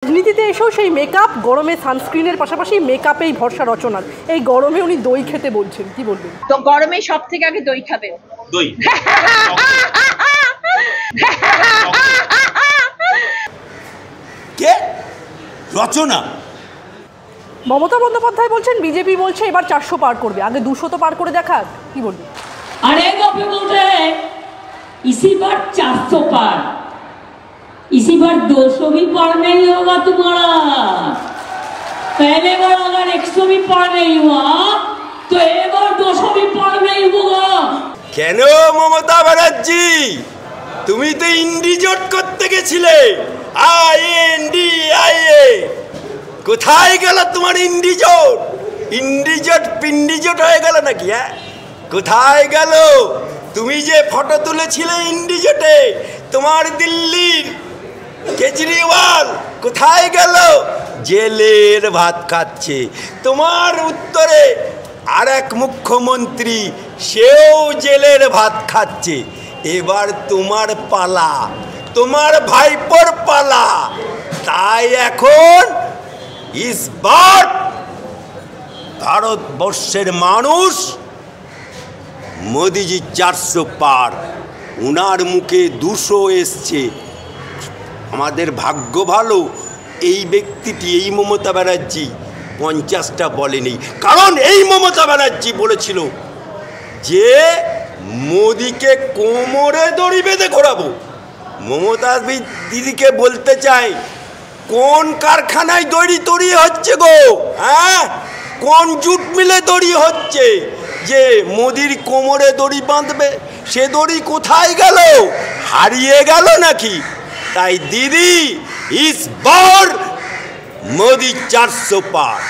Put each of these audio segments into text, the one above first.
রাজনীতিতে এসেও সেই মেকআপ, গরমে সানস্ক্রিনের পাশাপাশি মেকআপেই ভরসা রচনার। এই গরমে উনি দই খেতে বলছেন, কি বলবেন? তো গরমে সব থেকে আগে দই খাবে। দই কে রচনা? মমতা বন্দ্যোপাধ্যায় বলছেন বিজেপি বলছে এবার 400 পার করবে, আগে 200 তো पार করে দেখাক, কি বলবেন? अरे गोपी बोल रहे हैं इसी बार 400 पार, इसी बार 200 भी पार नहीं होगा तुम्हारा। पहले बार अगर 100 भी पार नहीं हुआ तो एक बार 200 भी पार नहीं होगा। কেন মমতা ব্যানার্জি, তুমি তো ইন্ডিজোট করতে গেছিলে, INDIA, কোথায় গেল তোমার ইন্ডিজোট? ইন্ডিজোট পিন্ডিজোট হয়ে গেল নাকি? হ্যাঁ, কোথায় গেল? তুমি যে ফটো তুলেছিলে ইন্ডিজোটে, তোমার দিল্লির কেজরিওয়াল কোথায় গেল? জেলের ভাত খাচ্ছে। তোমার উত্তরে আর এক মুখ্যমন্ত্রী, সেও জেলের ভাত খাচ্ছে। এবার তোমার পালা, তোমার ভাইপোর পালা। তাই এখন ইসবার ভারতবর্ষের মানুষ মোদিজি 400 পার, উনার মুখে 200 এসছে। আমাদের ভাগ্য ভালো, এই ব্যক্তিটি, এই মমতা ব্যানার্জি 50টা বলেনি। কারণ এই মমতা ব্যানার্জি বলেছিল যে মোদিকে কোমরে দড়ি বেঁধে ঘোরাবো। মমতা দিদিকে বলতে চাই, কোন কারখানায় দড়ি তৈরি হচ্ছে গো? হ্যাঁ, কোন জুট মিলে দড়ি হচ্ছে যে মোদির কোমরে দড়ি বাঁধবে? সে দড়ি কোথায় গেল? হারিয়ে গেল নাকি? তাই দিদি, ইসবার মোদি 400 পার।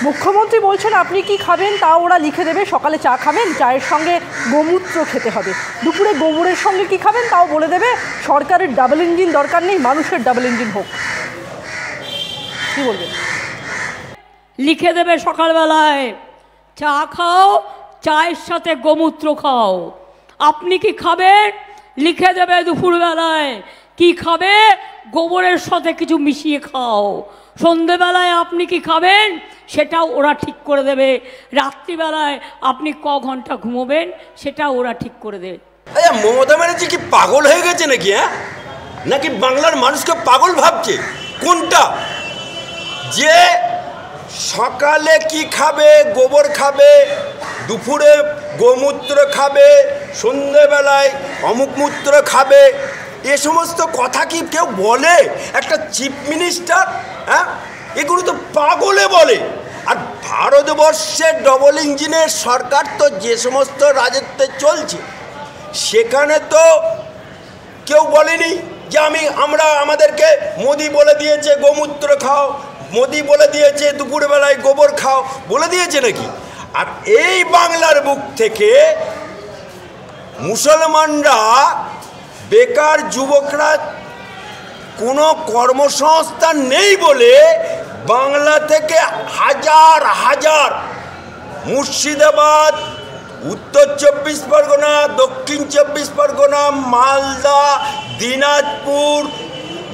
মুখ্যমন্ত্রী বলছেন আপনি কি খাবেন তা ওরা লিখে দেবে। সকালে চা খাবেন, চায়ের সঙ্গে গোমূত্র খেতে হবে। দুপুরে গোবরের সঙ্গে কি খাবেন তাও বলে দেবে। সরকারের ডাবল ইঞ্জিন দরকার নেই, মানুষের ডাবল ইঞ্জিন হোক, কি বলবেন? লিখে দেবে সকালবেলায় চা খাও, চায়ের সাথে গোমূত্র খাও। আপনি কি খাবেন? লিখে দেবে দুপুরবেলায় কি খাবে, গোবরের সাথে কিছু মিশিয়ে খাও। সন্ধেবেলায় আপনি কি খাবেন সেটাও ওরা ঠিক করে দেবে। রাত্রিবেলায় আপনি ক ঘন্টা ঘুমোবেন সেটাও ওরা ঠিক করে দেবে। আচ্ছা, মমতা ব্যানার্জি কি পাগল হয়ে গেছে নাকি? হ্যাঁ, নাকি বাংলার মানুষকে পাগল ভাবছে? কোনটা? যে সকালে কি খাবে, গোবর খাবে, দুপুরে গোমূত্র খাবে, সন্ধ্যেবেলায় অমুক মূত্র খাবে, এ সমস্ত কথা কি কেউ বলে? একটা চিফ মিনিস্টার, হ্যাঁ, এগুলো তো পাগলে বলে। আর ভারতবর্ষের ডবল ইঞ্জিনের সরকার তো যে সমস্ত রাজত্বে চলছে, সেখানে তো কেউ বলেনি যে আমাদেরকে মোদি বলে দিয়েছে গোমূত্র খাও, মোদি বলে দিয়েছে দুপুরবেলায় গোবর খাও, বলে দিয়েছে নাকি? আর এই বাংলার বুক থেকে মুসলমানরা, বেকার যুবকরা কোনো কর্মসংস্থান নেই বলে বাংলা থেকে হাজার হাজার মুর্শিদাবাদ, উত্তর 24 পরগনা, দক্ষিণ 24 পরগনা, মালদা, দিনাজপুর,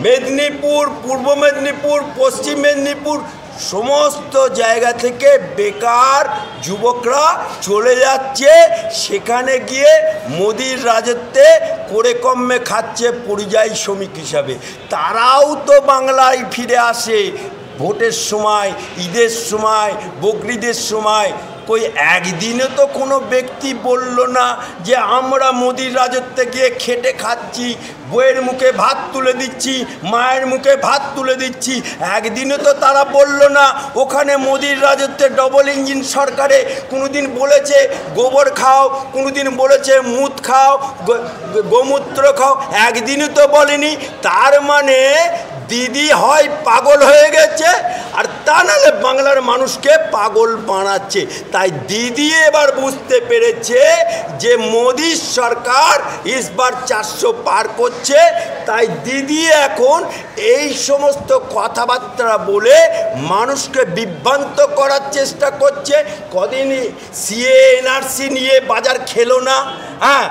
মেদিনীপুর, পূর্ব মেদিনীপুর, পশ্চিম মেদিনীপুর, সমস্ত জায়গা থেকে বেকার যুবকরা চলে যাচ্ছে। সেখানে গিয়ে মোদির রাজত্বে করে কমে খাচ্ছে পরিযায়ী শ্রমিক হিসাবে। তারাও তো বাংলায় ফিরে আসে ভোটের সময়, ঈদের সময়, বকরিদের সময়। কই একদিনে তো কোনো ব্যক্তি বলল না যে আমরা মোদির রাজত্বে গিয়ে খেটে খাচ্ছি, বইয়ের মুখে ভাত তুলে দিচ্ছি, মায়ের মুখে ভাত তুলে দিচ্ছি। একদিনে তো তারা বলল না ওখানে মোদির রাজত্বে ডবল ইঞ্জিন সরকারে কোনোদিন বলেছে গোবর খাও, কোনোদিন বলেছে মুত খাও, গোমূত্র খাও, একদিনও তো বলেনি। তার মানে দিদি হয় পাগল হয়ে গেছে, আর তা নাহলে বাংলার মানুষকে পাগল বানাচ্ছে। তাই দিদি এবার বুঝতে পেরেছে যে মোদি সরকার ইসবার 400 পার করছে। তাই দিদি এখন এই সমস্ত কথাবার্তা বলে মানুষকে বিভ্রান্ত করার চেষ্টা করছে। কদিন সিএ এনআরসি নিয়ে বাজার খেলো না, হ্যাঁ,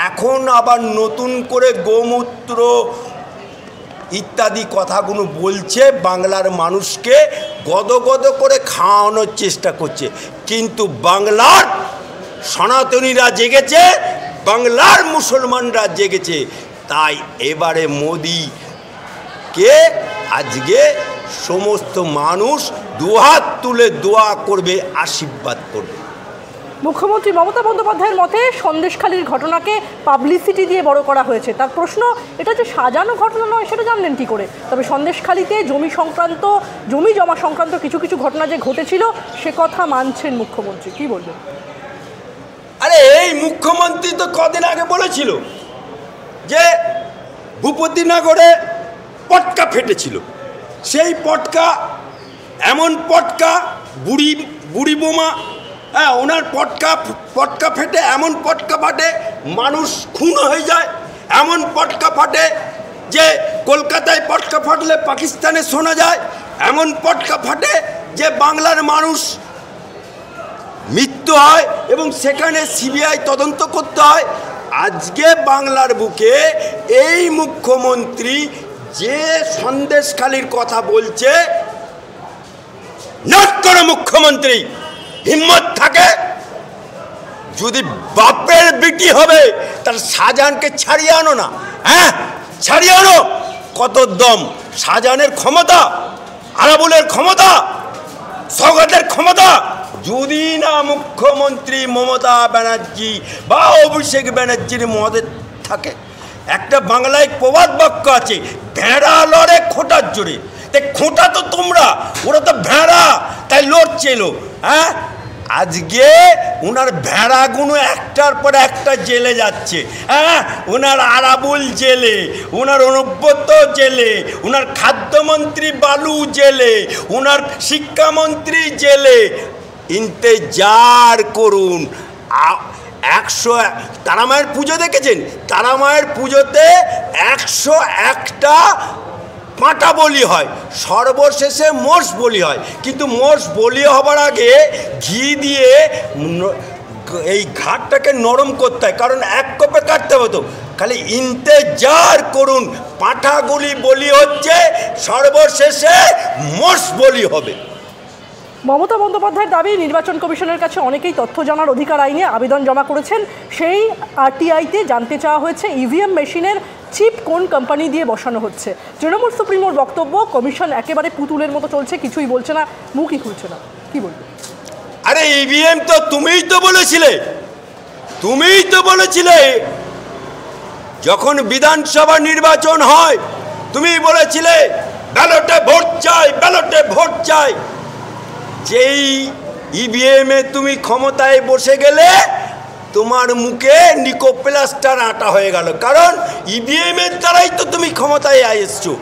এখন আবার নতুন করে গোমূত্র ইত্যাদি কথাগুলো বলছে, বাংলার মানুষকে গদগদ করে খাওয়ানোর চেষ্টা করছে। কিন্তু বাংলার সনাতনীরা জেগেছে, বাংলার মুসলমানরা জেগেছে। তাই এবারে মোদিকে আজকে সমস্ত মানুষ দুহাত তুলে দোয়া করবে, আশীর্বাদ করবে। মুখ্যমন্ত্রী মমতা বন্দ্যোপাধ্যায়ের মতে সন্দেশখালির ঘটনাকে পাবলিসিটি দিয়ে বড় করা হয়েছে। তার প্রশ্ন, এটা যে সাজানো ঘটনা নয় সেটা জানলেন কী করে? তবে সন্দেশখালিতে জমি জমা সংক্রান্ত কিছু কিছু ঘটনা যে ঘটেছিল সে কথা মানছেন মুখ্যমন্ত্রী। কি বলবেন? আরে এই মুখ্যমন্ত্রী তো কদিন আগে বলেছিল যে ভূপতিনগরে পটকা ফেটেছিল। সেই পটকা এমন পটকা, বুড়ি বোমা, হ্যাঁ, ওনার পটকা ফেটে, এমন পটকা ফাটে মানুষ খুন হয়ে যায়, এমন পটকা ফাটে যে কলকাতায় পটকা ফাটলে পাকিস্তানে শোনা যায়, এমন পটকা ফাটে যে বাংলার মানুষ মৃত্যু হয় এবং সেখানে সিবিআই তদন্ত করতে হয়। আজকে বাংলার বুকে এই মুখ্যমন্ত্রী যে সন্দেশখালির কথা বলছে, নট কোনো মুখ্যমন্ত্রী হিম্মত থাকে যদি বাপের বিটি হবে তার শাহজাহানকে ছাড়িয়ে আনো না, হ্যাঁ ছাড়িয়ে আনো। কত দম! শাহজাহানের ক্ষমতা, আরাবুলের ক্ষমতা, সৌগতের ক্ষমতা, যদি না মুখ্যমন্ত্রী মমতা ব্যানার্জি বা অভিষেক ব্যানার্জির মদত থাকে। একটা বাংলায় প্রবাদ বাক্য আছে, ভেড়া লড়ে খোঁটার জোরে। খোঁটা তো তোমরা, ওরা তো ভেড়া, তাই লড়ছিল। হ্যাঁ, আজকে ওনার ভেড়াগুলো একটার পর একটা জেলে যাচ্ছে। হ্যাঁ, ওনার আরাবুল জেলে, ওনার অনুব্রত জেলে, ওনার খাদ্যমন্ত্রী বালু জেলে, ওনার শিক্ষামন্ত্রী জেলে। ইন্তেজার করুন। 100 তারামায়ের পুজো দেখেছেন? তারামায়ের পুজোতে 101টা পাঁটা বলি হয়, সর্বশেষে মোষ বলি হয়। কিন্তু মোষ বলি হবার আগে ঘি দিয়ে এই ঘাটটাকে নরম করতে হয়, কারণ এক কোপে কাটতে হতো। খালি ইন্তেজার করুন, পাঁঠাগুলি বলি হচ্ছে, সর্বশেষে মোষ বলি হবে। মমতা বন্দ্যোপাধ্যায়ের দাবি, নির্বাচন কমিশনের কাছে অনেকেই তথ্য জানার অধিকার আইনে আবেদন জমা করেছেন। সেই আরটিআইতে জানতে চাওয়া হয়েছে ইভিএম মেশিনের চিপ কোন কোম্পানি দিয়ে বসানো হচ্ছে। তৃণমূল সুপ্রিমোর বক্তব্য, কমিশন একেবারে পুতুলের মতো চলছে, কিছুই বলছে না, মুখই খুলছে না। কি বলবে? আরে ইভিএম তো তুমিই তো বলেছিলে যখন বিধানসভা নির্বাচন হয়, তুমি বলেছিলে ব্যালটে ভোট চাই, ব্যালটে ভোট চাই। যেই ইভিএমে তুমি ক্ষমতায় বসে গেলে তোমার মুখে নিকোপ্লাস্টার আটা হয়ে গেল, কারণ ইভিএমের দ্বারাই তো তুমি ক্ষমতায় এসছো।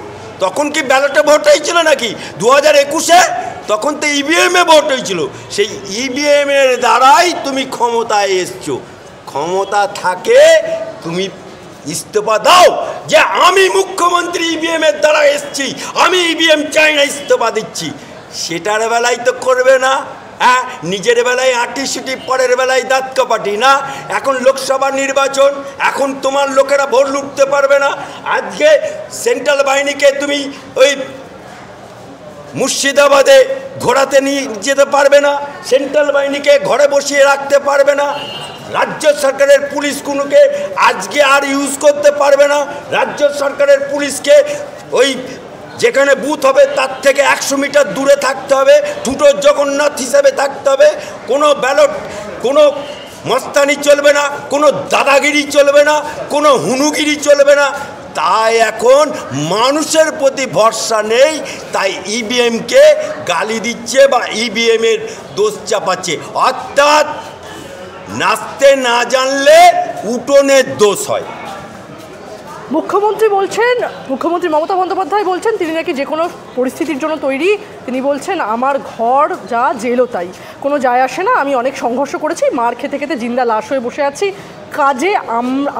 তখন কি ব্যালটে ভোট হয়েছিল নাকি? 2021-এ তখন তো ইভিএমে ভোট হয়েছিল। সেই ইভিএমের দ্বারাই তুমি ক্ষমতায় এসছো। ক্ষমতা থাকে তুমি ইস্তফা দাও, যে আমি মুখ্যমন্ত্রী ইভিএমের দ্বারা এসছি, আমি ইভিএম চাই না, ইস্তফা দিচ্ছি। সেটার বেলায় তো করবে না। হ্যাঁ, নিজের বেলায় আঁটিসুটি, পরের বেলায় দাঁত কাপাটি না। এখন লোকসভা নির্বাচন, এখন তোমার লোকেরা ভোট লুটতে পারবে না। আজকে সেন্ট্রাল বাহিনীকে তুমি ওই মুর্শিদাবাদে ঘোরাতে নিয়ে যেতে পারবে না, সেন্ট্রাল বাহিনীকে ঘরে বসিয়ে রাখতে পারবে না। রাজ্য সরকারের পুলিশগুলোকে আজকে আর ইউজ করতে পারবে না। রাজ্য সরকারের পুলিশকে ওই যেখানে বুথ হবে তার থেকে 100 মিটার দূরে থাকতে হবে, দুটো জগন্নাথ হিসাবে থাকতে হবে। কোনো ব্যালট, কোনো মস্তানি চলবে না, কোনো দাদাগিরি চলবে না, কোনো হুনুগিরি চলবে না। তাই এখন মানুষের প্রতি ভরসা নেই, তাই ইভিএমকে গালি দিচ্ছে বা ইভিএমের দোষ চাপাচ্ছে। অর্থাৎ নাচতে না জানলে উঠোনের দোষ হয়। মুখ্যমন্ত্রী মমতা বন্দ্যোপাধ্যায় বলছেন তিনি নাকি যে কোনো পরিস্থিতির জন্য তৈরি। তিনি বলছেন, আমার ঘর যা জেলও তাই, কোনো যায় আসে না। আমি অনেক সংঘর্ষ করেছি, মার খেতে খেতে জিন্দা লাশ হয়ে বসে আছি। কাজে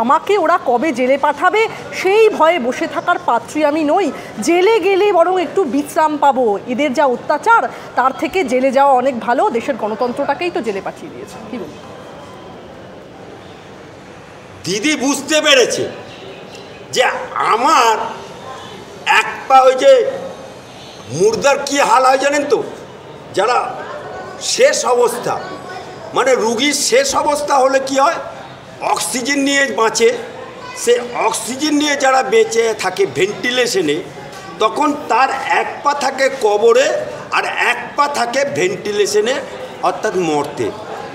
আমাকে ওরা কবে জেলে পাঠাবে সেই ভয়ে বসে থাকার পাত্রী আমি নই। জেলে গেলে বরং একটু বিশ্রাম পাবো। এদের যা অত্যাচার, তার থেকে জেলে যাওয়া অনেক ভালো। দেশের গণতন্ত্রটাকেই তো জেলে পাঠিয়ে দিয়েছে। কি বলবো? দিদি বুঝতে পেরেছে যে আমার এক পা ওই যে মুর্দার কি হাল হয় জানেন তো, যারা শেষ অবস্থা, মানে রুগীর শেষ অবস্থা হলে কি হয়, অক্সিজেন নিয়ে বাঁচে, সে অক্সিজেন নিয়ে যারা বেঁচে থাকে ভেন্টিলেশনে, তখন তার এক পা থাকে কবরে আর এক পা থাকে ভেন্টিলেশনে, অর্থাৎ মরতে।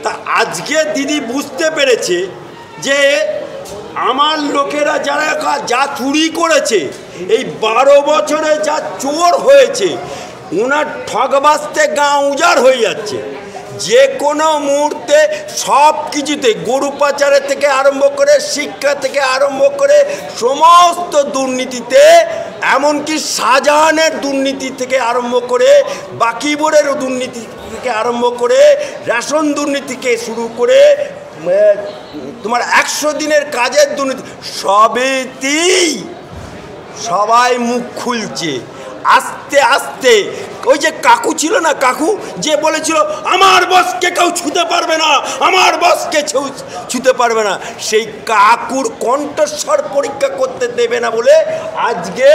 তা আজকে দিদি বুঝতে পেরেছে যে আমার লোকেরা যারা যা চুরি করেছে, এই 12 বছরে যা চোর হয়েছে, ওনার ঠগবাজতে গা উজাড় হয়ে যাচ্ছে। যে কোনো মুহূর্তে সব কিছুতে, গরু পাচারের থেকে আরম্ভ করে, শিক্ষা থেকে আরম্ভ করে, সমস্ত দুর্নীতিতে, এমনকি শাহজাহানের দুর্নীতি থেকে আরম্ভ করে, বাকিবুরের দুর্নীতি থেকে আরম্ভ করে, রেশন দুর্নীতিকে শুরু করে, তোমার 100 দিনের কাজের দুর্নীতি, সবেতেই সবাই মুখ খুলছে আস্তে আস্তে। ওই যে কাকু ছিল না, কাকু যে বলেছিল আমার বসকে কেউ ছুতে পারবে না, আমার বসকে ছুতে পারবে না, সেই কাকুর কণ্ঠস্বর পরীক্ষা করতে দেবে না বলে আজকে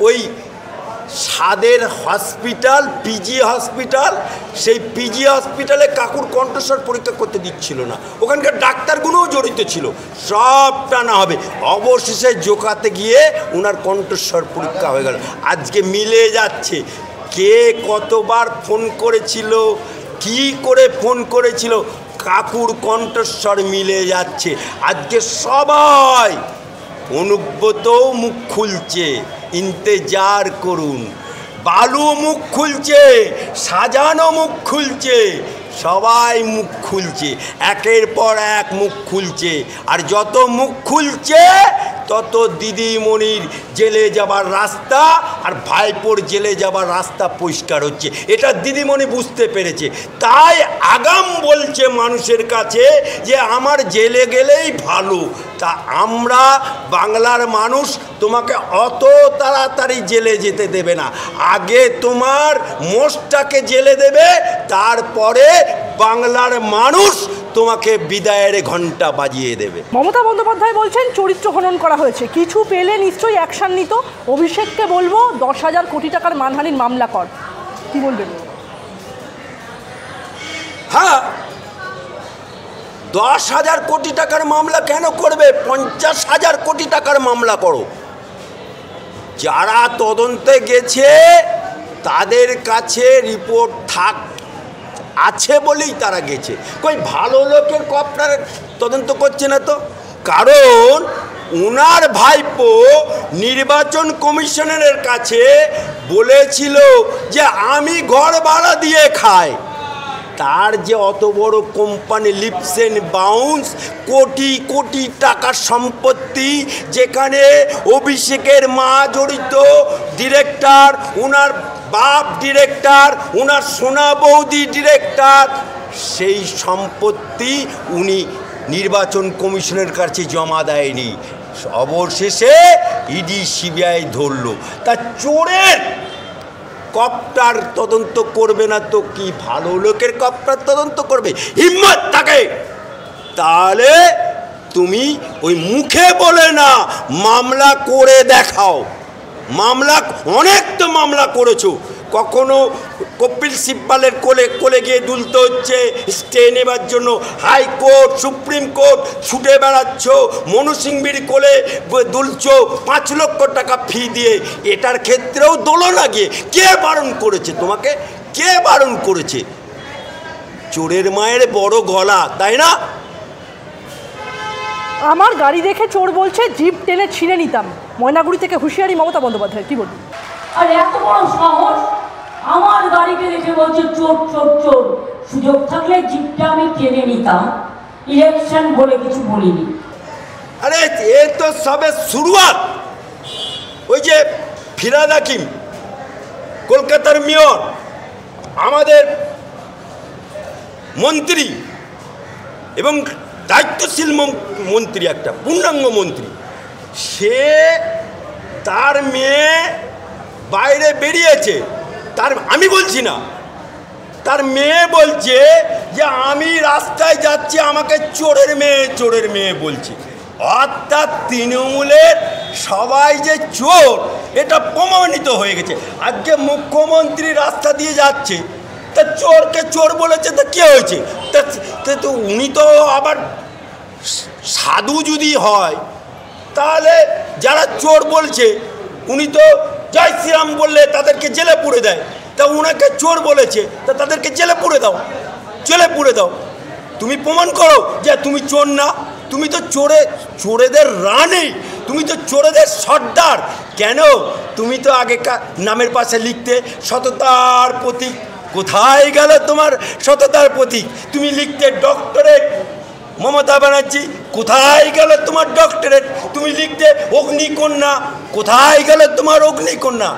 ওই সাদের হসপিটাল, পিজি হসপিটাল, সেই পিজি হসপিটালে কাকুর কণ্ঠস্বর পরীক্ষা করতে দিচ্ছিল না। ওখানকার ডাক্তারগুলোও জড়িত ছিল, সব টানা হবে। অবশেষে জোকাতে গিয়ে ওনার কণ্ঠস্বর পরীক্ষা হয়ে গেল। আজকে মিলে যাচ্ছে কে কতবার ফোন করেছিল, কি করে ফোন করেছিল, কাকুর কণ্ঠস্বর মিলে যাচ্ছে। আজকে সবাই অনুব্রতও মুখ খুলছে, ইন্তেজার করুন। বালু মুখ খুলছে, সাজানো মুখ খুলছে, সবাই মুখ খুলছে, একের পর এক মুখ খুলছে। আর যত মুখ খুলছে তত দিদিমণির জেলে যাবার রাস্তা আর ভাইপোর জেলে যাবার রাস্তা পরিষ্কার হচ্ছে। এটা দিদিমণি বুঝতে পেরেছে, তাই আগাম বলছে মানুষের কাছে যে আমার জেলে গেলেই ভালো। তা আমরা বাংলার মানুষ তোমাকে অত তাড়াতাড়ি জেলে যেতে দেবে না, আগে তোমার মোষটাকে জেলে দেবে, তারপরে বাংলার মানুষ তোমাকে বিদায়ের ঘন্টা বাজিয়ে দেবে। মমতা বন্দ্যোপাধ্যায় বলছেন চরিত্র হনন করা হয়েছে, কিছু পেলে নিশ্চয়ই অ্যাকশন নিত। অভিষেককে বলবো 10,000 কোটি টাকার মানহানির মামলা কর, কি বলবেন? হ্যাঁ, 10,000 কোটি টাকার মামলা কেন করবে? 50,000 কোটি টাকার মামলা করো। যারা তদন্তে গেছে তাদের কাছে রিপোর্ট আছে বলেই তারা গেছে। কই ভালো লোকের কপ্টার তদন্ত করছে না তো? কারণ ওনার ভাইপো নির্বাচন কমিশনারের কাছে বলেছিল যে আমি ঘর ভাড়া দিয়ে খাই। তার যে অত বড় company lips and bounce, crore crore টাকার সম্পত্তি, যেখানে অভিষেকের মা জড়িত, ডিরেক্টর, ওনার বাপ ডিরেক্টর, ওনার সোনা বৌদি ডিরেক্টর, সেই সম্পত্তি উনি নির্বাচন কমিশনের কাছে জমা দেয়নি। অবশেষে ইডি সিবিআই ধরল। তা চোরের কপ্টার তদন্ত করবে না তো কি ভালো লোকের কপ্টার তদন্ত করবে? হিম্মত থাকে তাহলে তুমি ওই মুখে বলে না, মামলা করে দেখাও। মামলা অনেক তো মামলা করেছো, কখনো কপিল সিব্বালের কোলে গিয়ে দুলতে হচ্ছে স্টে নেবার জন্য, হাইকোর্ট, সুপ্রিম কোর্ট ছুটে বেড়াচ্ছ, মনু সিংভির কোলে দুলছ 5 লক্ষ টাকা ফি দিয়ে। এটার ক্ষেত্রেও দোলো না গিয়ে। কে বারণ করেছে তোমাকে? কে বারণ করেছে? চোরের মায়ের বড় গলা, তাই না? আমার গাড়ি দেখে চোর বলছে জিপ টেনে ছিঁড়ে নিতাম। ময়নাগুড়ি থেকে হুঁশিয়ারি মমতা বন্দ্যোপাধ্যায়, কি বলবেন? আর এত বড় সাহস, আমার গাড়িকে দেখে বলছে চোর চোর চোর। সুযোগ থাকলে জিপটা আমি টেনে নিতাম, ইলেকশন বলে কিছু বলিনি। আরে এ তো সবে শুরুয়াত। ওই যে ফিরহাদ হাকিম, কলকাতার মেয়র, আমাদের মন্ত্রী এবং দায়িত্বশীল মন্ত্রী, একটা পূর্ণাঙ্গ মন্ত্রী, সে তার মেয়ে বাইরে বেরিয়েছে, আমি বলছি না, তার মেয়ে বলছে যে আমি রাস্তায় যাচ্ছি, আমাকে চোরের মেয়ে বলছে। অর্থাৎ তৃণমূলের সবাই যে চোর এটা প্রমাণিত হয়ে গেছে। আজকে মুখ্যমন্ত্রী রাস্তা দিয়ে যাচ্ছে, তা চোরকে চোর বলেছে, তা কে হয়েছে? তো উনি তো আবার সাধু যদি হয় তাহলে যারা চোর বলছে উনি তো জয় শ্রীরাম বললে তাদেরকে জেলে পুরে দেয়, তা উনাকে চোর বলেছে, তা তাদেরকে জেলে পুরে দাও, জেলে পুরে দাও। তুমি প্রমাণ করো যে তুমি চোর না, তুমি তো চোরেদের রানী, তুমি তো চোরেদের সর্দার। কেন? তুমি তো আগেকার নামের পাশে লিখতে সততার প্রতীক, কোথায় গেল তোমার সততার প্রতীক? তুমি লিখতে ডক্টরেট মমতা ব্যানার্জি, কোথায় গেল তোমার ডক্টরেট? তুমি লিখতে অগ্নিকন্যা, কোথায় গেল তোমার অগ্নিকন্যা?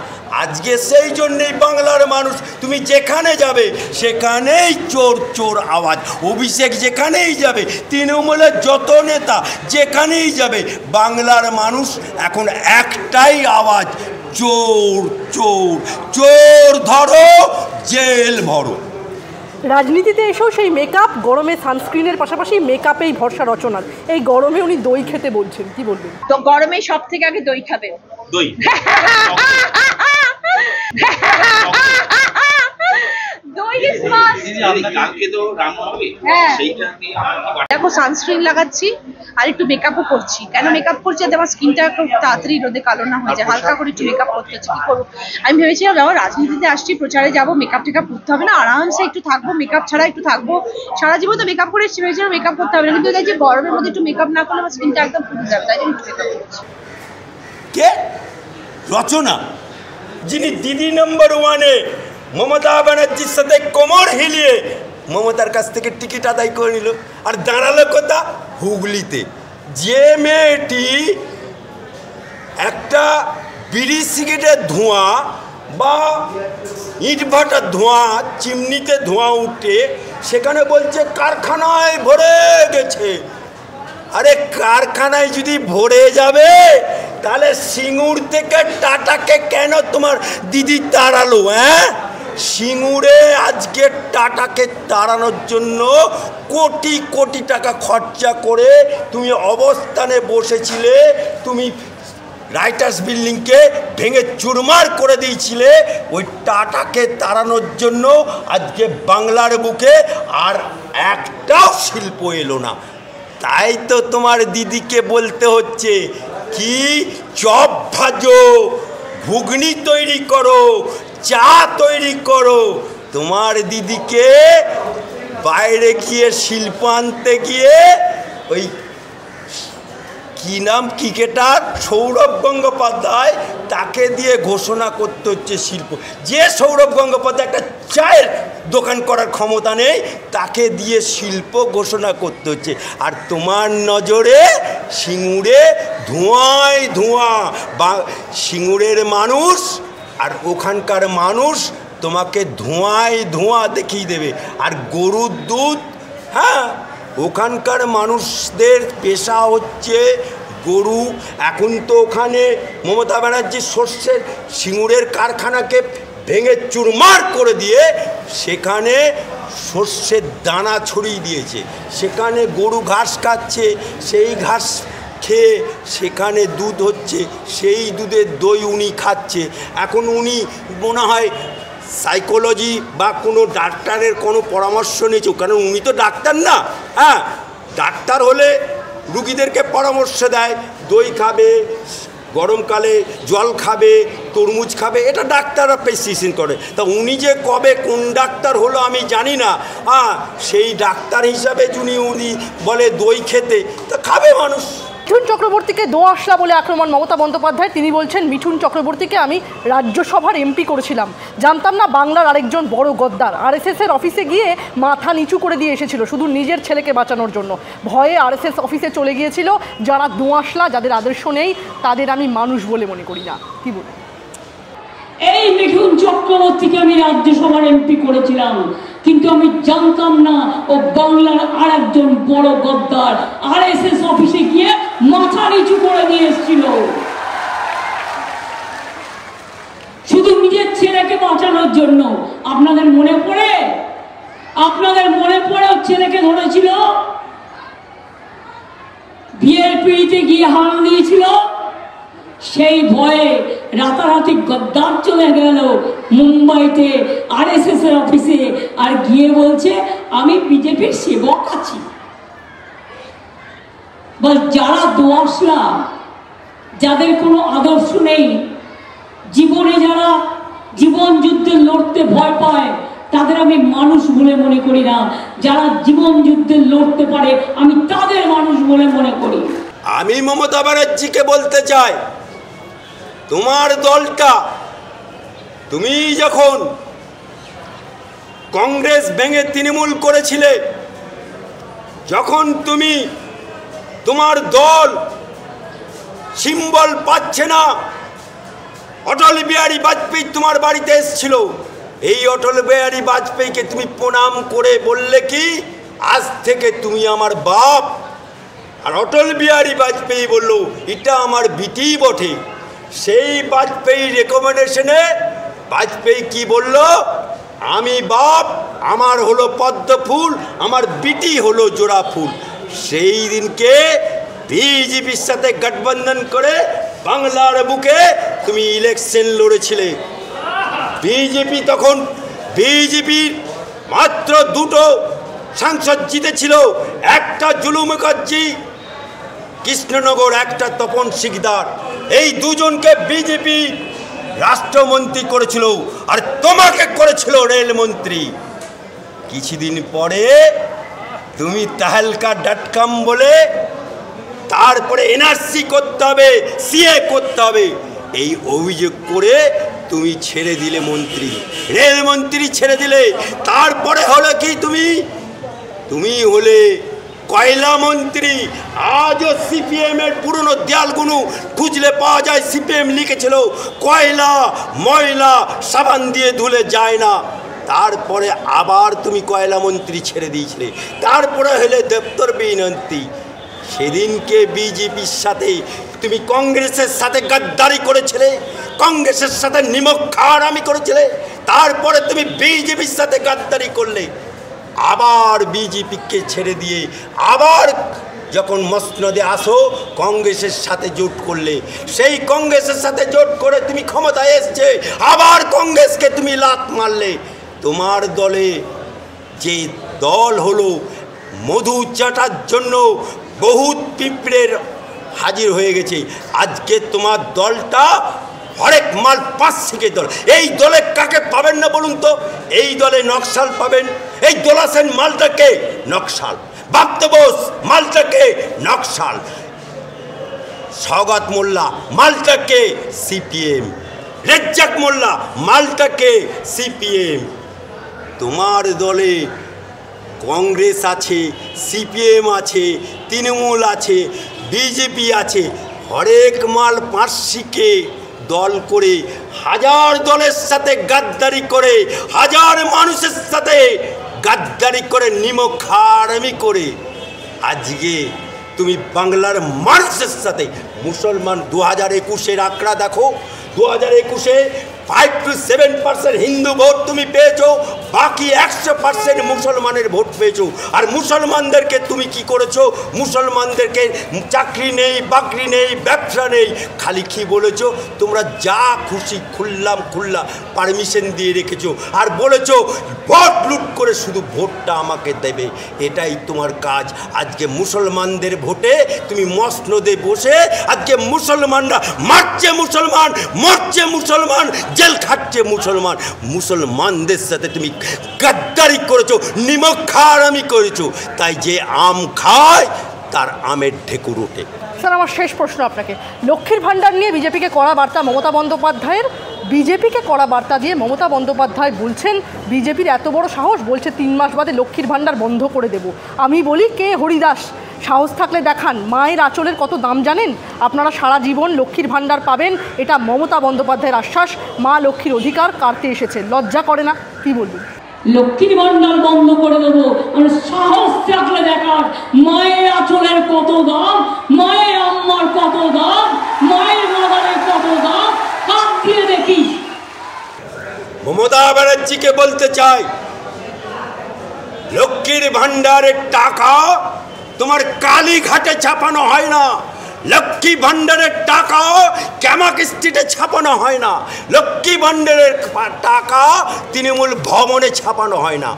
আজকে সেই জন্যেই বাংলার মানুষ, তুমি যেখানে যাবে সেখানেই চোর চোর আওয়াজ। অভিষেক যেখানেই যাবে, তৃণমূলের যত নেতা যেখানেই যাবে, বাংলার মানুষ এখন একটাই আওয়াজ, চোর চোর চোর, ধরো জেল ভরো। রাজনীতিতে এসেও সেই মেকআপ, গরমে সানস্ক্রিনের পাশাপাশি মেকআপেই ভরসা রচনার। এই গরমে উনি দই খেতে বলছেন, কি বলবেন? তো গরমে সব থেকে আগে দই খাবেন। দই দই ইজ মাস্ট। কালকে তো রান্না হবে, হ্যাঁ। সেইটা নিয়ে দেখো সানস্ক্রিন লাগাচ্ছি আর একটু মেকআপও করছি। কেন মেকআপ করছি? যাতে আমার স্কিনটা খুব তাড়াতাড়ি রোদে কালো না হয়ে যায়। হালকা করে একটু মেকআপ করতে হচ্ছে, কি করবো? আমি ভেবেছিলাম আমার রাজনীতিতে আসছি, প্রচারে যাবো, মেকআপ টেকআপ করতে হবে না, আরামসে একটু থাকবো, মেকআপ ছাড়া একটু থাকবো। সারা জীবন তো মেকআপ করে এসেছি, ভেবেছিলাম মেকআপ করতে হবে না, কিন্তু দেখছি গরমের মধ্যে একটু মেকআপ না করলে আমার স্কিনটা একদম ফুটে যাবে, তাই জন্য একটু মেকআপ করছি। কে? রচনা, যিনি দিদি নম্বর ওয়ানে মমতা ব্যানার্জির সাথে কোমর হিলিয়ে মমতার কাছ থেকে টিকিট আদায় করে নিল, আর দাঁড়ালো কোথা? হুগলিতে। যে মেয়েটি একটা বিড়ি সিগারেটের ধোঁয়া বা ইটভাটার ধোঁয়া, চিমনিতে ধোঁয়া উঠে সেখানে বলছে কারখানায় ভরে গেছে। আরে কারখানায় যদি ভরে যাবে তাহলে সিঙ্গুর থেকে টাটাকে কেন তোমার দিদি তাড়ালো? হ্যাঁ, সিঙ্গুরে আজকে টাটাকে তাড়ানোর জন্য কোটি কোটি টাকা খরচা করে তুমি অবস্থানে বসেছিলে, তুমি রাইটার্স বিল্ডিংকে ভেঙে চুরমার করে দিয়েছিলে। ওই টাটাকে তাড়ানোর জন্য আজকে বাংলার বুকে আর একটাও শিল্প এলো না। তাই তো তোমার দিদিকে বলতে হচ্ছে কি, চপ ভাজো, ঘুগনি তৈরি করো, চা তৈরি করো। তোমার দিদিকে বাইরে গিয়ে শিল্প আনতে গিয়ে ওই কি নাম ক্রিকেটার সৌরভ গঙ্গোপাধ্যায়, তাকে দিয়ে ঘোষণা করতে হচ্ছে শিল্প। যে সৌরভ গঙ্গোপাধ্যায় একটা চায়ের দোকান করার ক্ষমতা নেই, তাকে দিয়ে শিল্প ঘোষণা করতে হচ্ছে। আর তোমার নজরে সিঙ্গুরে ধোঁয়ায় ধোঁয়া, বা সিঙ্গুরের মানুষ আর ওখানকার মানুষ তোমাকে ধোঁয়ায় ধোঁয়া দেখিয়ে দেবে। আর গরুর দুধ, হ্যাঁ, ওখানকার মানুষদের পেশা হচ্ছে গরু। এখন তো ওখানে মমতা ব্যানার্জি সর্ষের সিঙ্গুরের কারখানাকে ভেঙে চুরমার করে দিয়ে সেখানে সর্ষের দানা ছড়িয়ে দিয়েছে, সেখানে গরু ঘাস খাচ্ছে, সেই ঘাস খেয়ে সেখানে দুধ হচ্ছে, সেই দুধের দই উনি খাচ্ছে। এখন উনি মনে হয় সাইকোলজি বা কোনো ডাক্তারের কোনো পরামর্শ নিয়েছে, কারণ উনি তো ডাক্তার না। হ্যাঁ, ডাক্তার হলে রুগীদেরকে পরামর্শ দেয়, দই খাবে, গরমকালে জল খাবে, তরমুজ খাবে, এটা ডাক্তাররা প্রেসক্রিপশন করে। তা উনি যে কবে কোন ডাক্তার হলো আমি জানি না। হ্যাঁ, সেই ডাক্তার হিসাবে উনি বলে দই খেতে, তা খাবে মানুষ। মিঠুন চক্রবর্তীকে দোআঁশলা বলে আক্রমণ মমতা বন্দ্যোপাধ্যায়। তিনি বলছেন, মিঠুন চক্রবর্তীকে আমি রাজ্যসভার এমপি করেছিলাম, জানতাম না বাংলার আরেকজন বড় গদ্দার। আরএসএসের অফিসে গিয়ে মাথা নিচু করে দিয়ে এসেছিল শুধু নিজের ছেলেকে বাঁচানোর জন্য। ভয়ে আরএসএস অফিসে চলে গিয়েছিল। যারা দোআঁশলা, যাদের আদর্শ নেই, তাদের আমি মানুষ বলে মনে করি না। কি বলি? এই মিঠুন চক্রবর্তীকে আমি রাজ্যসভার এমপি করেছিলাম, কিন্তু আমি জানতাম না ও বাংলার আর একজন বড় গদ্দার। আরএসএস অফিসে গিয়ে মাথা নিচু করে দিয়ে এসেছিল শুধু নিজের ছেলেকে বাঁচানোর জন্য। আপনাদের মনে পড়ে? আপনাদের মনে পড়ে ওর ছেলেকে ধরেছিল বিয়ের পিড়িতে গিয়ে হানা দিয়েছিল, সেই ভয়ে রাতারাতি গদ্দার চলে গেল মুম্বাইতে RSS এর অফিসে, আর গিয়ে বলছে আমি বিজেপির সেবক আছি। বল, যারা দোয়াশলা, যাদের কোনো আদর্শ নেই, জীবনে যারা জীবন যুদ্ধে লড়তে ভয় পায়, তাদের আমি মানুষ বলে মনে করি না। যারা জীবন যুদ্ধে লড়তে পারে, আমি তাদের মানুষ বলে মনে করি। আমি মমতা ব্যানার্জিকে বলতে চাই, তোমার দলটা, তুমি যখন কংগ্রেস ভেঙে তৃণমূল করেছিলে, যখন তুমি তোমার দল সিম্বল পাচ্ছে না, অটল বিহারী বাজপেয়ী তোমার বাড়িতে এসেছিল, এই অটল বিহারী বাজপেয়ীকে তুমি প্রণাম করে বললে কি আজ থেকে তুমি আমার বাপ, আর অটল বিহারী বাজপেয়ী বলল এটা আমার বিটি বটে। সেই বাজপেয়ীর রেকমেন্ডেশনে বাজপেয়ী কি বলল, আমি বাপ, আমার হলো পদ্ম ফুল, আমার বিটি হলো জোড়া ফুল। সেই দিনকে বিজেপির সাথে গঠবন্ধন করে বাংলার বুকে তুমি ইলেকশন লড়েছিলে। বিজেপি তখন, বিজেপির মাত্র দুটো সাংসদ জিতেছিল, একটা জুলু মুখার্জি কৃষ্ণনগর, একটা তপন শিকদার। এই দুজনকে বিজেপি রাষ্ট্রমন্ত্রী করেছিল, আর তোমাকে করেছিল রেলমন্ত্রী। কিছুদিন পরে তুমি তাহেলকা.com বলে, তারপরে NRC করতে হবে, CA করতে হবে, এই অভিযোগ করে তুমি ছেড়ে দিলে মন্ত্রী, রেলমন্ত্রী ছেড়ে দিলে। তারপরে হলো কি, তুমি হলে কয়লা মন্ত্রী। আজও CPM এর পুরনো দেয়ালগুলো খুঁজলে পাওয়া যায়, CPM লিখেছিল কয়লা ময়লা সাবান দিয়ে ধুলে যায় না। তারপরে আবার তুমি কয়লা মন্ত্রী ছেড়ে দিয়েছিলে। তারপরে হলে দপ্তর বিনন্তি। সেদিনকে বিজেপির সাথে তুমি কংগ্রেসের সাথে গাদ্দারি করেছিলে, কংগ্রেসের সাথে নিমক খাওয়ারামি করেছিলে। তারপরে তুমি বিজেপির সাথে গাদ্দারি করলে, আবার বিজেপিকে ছেড়ে দিয়ে আবার যখন মসনদে আসো কংগ্রেসের সাথে জোট করলে। সেই কংগ্রেসের সাথে জোট করে তুমি ক্ষমতায় এসছে, আবার কংগ্রেসকে তুমি লাত মারলে। তোমার দলে যে দল হলো মধু চাটার জন্য বহুত পিঁপড়ের হাজির হয়ে গেছে, আজকে তোমার দলটা হরেক মাল 5 শিখে দল। এই দলে কাকে পাবেন না বলুন তো? এই দলে নকশাল পাবেন। এই দোলাসেন মালটাকে নকশাল, বাপ্তে বোস মালটাকে নকশাল, সওগাত মোল্লা মালটাকে CPM, রেজ্জাক মোল্লা মালটাকে CPM। তোমার দলে কংগ্রেস আছে, CPM আছে, তৃণমূল আছে, বিজেপি আছে, হরেক মাল 5 শিখে দল করে, হাজার দলের সাথে গাদ্দারি করে, হাজার মানুষের সাথে গাদ্দারি করে, নিমক খারামি করে আজকে তুমি বাংলার মানুষের সাথে মুসলমান 2021-এর আঁকড়া দেখো। 2021-এ 5 to 7% হিন্দু ভোট তুমি পেয়েছো, বাকি 100% মুসলমানের ভোট পেয়েছো। আর মুসলমানদেরকে তুমি কি করেছো? মুসলমানদেরকে চাকরি নেই, বাকরি নেই, ব্যবসা নেই, খালি কি বলেছো? তোমরা যা খুশি খুল্লা পারমিশন দিয়ে রেখেছো, আর বলেছো ভোট লুট করে শুধু ভোটটা আমাকে দেবে, এটাই তোমার কাজ। আজকে মুসলমানদের ভোটে তুমি মসনদে বসে আজকে মুসলমানরা মারছে, মুসলমান মরছে, মুসলমান জেল খাটছে, মুসলমানদের সাথে তুমি গাদ্দারি করেছো, নিমক খারামি করেছো। তাই যে আম খায় তার আমের ঢেকুর ওঠে। স্যার, আমার শেষ প্রশ্ন আপনাকে, লক্ষ্মীর ভাণ্ডার নিয়ে বিজেপিকে কড়া বার্তা মমতা বন্দ্যোপাধ্যায়ের। বিজেপিকে কড়া বার্তা দিয়ে মমতা বন্দ্যোপাধ্যায় বলছেন, বিজেপির এত বড় সাহস, বলছে 3 মাস বাদে লক্ষ্মীর ভাণ্ডার বন্ধ করে দেব। আমি বলি, কে হরিদাস, সাহস থাকলে দেখান, মায়ের আঁচলের কত দাম জানেন? আপনারা সারা জীবন লক্ষ্মীর ভাণ্ডার পাবেন, এটা মমতা বন্দ্যোপাধ্যায়ের আশ্বাস। মা লক্ষ্মীর অধিকার কাটতে এসেছে, লজ্জা করে না? কি বলবেন? লক্ষ্মীর ভাণ্ডার বন্ধ করে দেবো, মানে সাহস থাকলে দেখার, মায়ের আঁচলের কত দাম, মায়ের আম্মার কত দাম, মায়ের মাদারের কত দাম, হাত দিয়ে দেখি। মমতা ব্যানার্জিকে বলতে চাই, লক্ষ্মীর ভাণ্ডারের টাকা তোমার কালীঘাটে ছাপানো হয় না, লক্ষ্মী ভাণ্ডারের টাকাও ক্যামাক স্ট্রিটে ছাপানো হয় না, লক্ষ্মী ভাণ্ডারের টাকা তৃণমূল ভবনে ছাপানো হয় না।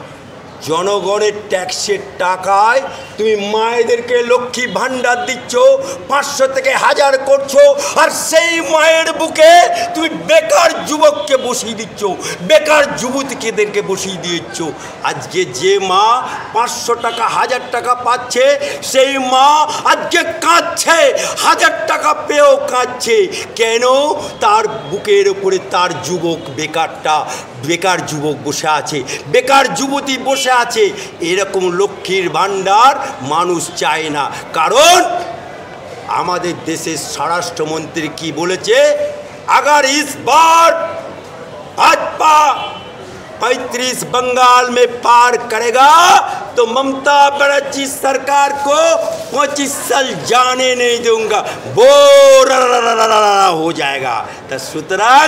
জনগণের ট্যাক্সের টাকায় তুমি মায়েদেরকে লক্ষ্মী ভাণ্ডার দিচ্ছ, 500 থেকে 1000 করছো, আর সেই মায়ের বুকে তুমি বেকার যুবককে বসিয়ে দিচ্ছ, বেকার যুবতীদেরকে বসিয়ে দিচ্ছ। আজকে যে মা 500 টাকা 1000 টাকা পাচ্ছে, সেই মা আজকে কাঁদছে, 1000 টাকা পেয়েও কাঁদছে। কেন? তার বুকের উপরে তার যুবক বেকার যুবক বসে আছে, বেকার যুবতী বসে আছে। এরকম লক্ষ্মীর ভাণ্ডার মানুষ চায় না। কারণ আমাদের দেশের স্বরাষ্ট্রমন্ত্রী কি বলেছে? अगर इस बार भाजपा 35 बंगाल में पार करेगा तो ममता बनर्जी सरकार को 25 साल जाने नहीं दूंगा, वो हो जाएगा। तो সুতরাং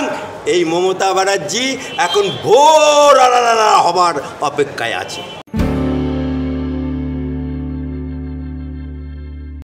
এই মমতা ব্যানার্জি এখন ভোর হবার অপেক্ষায় আছে।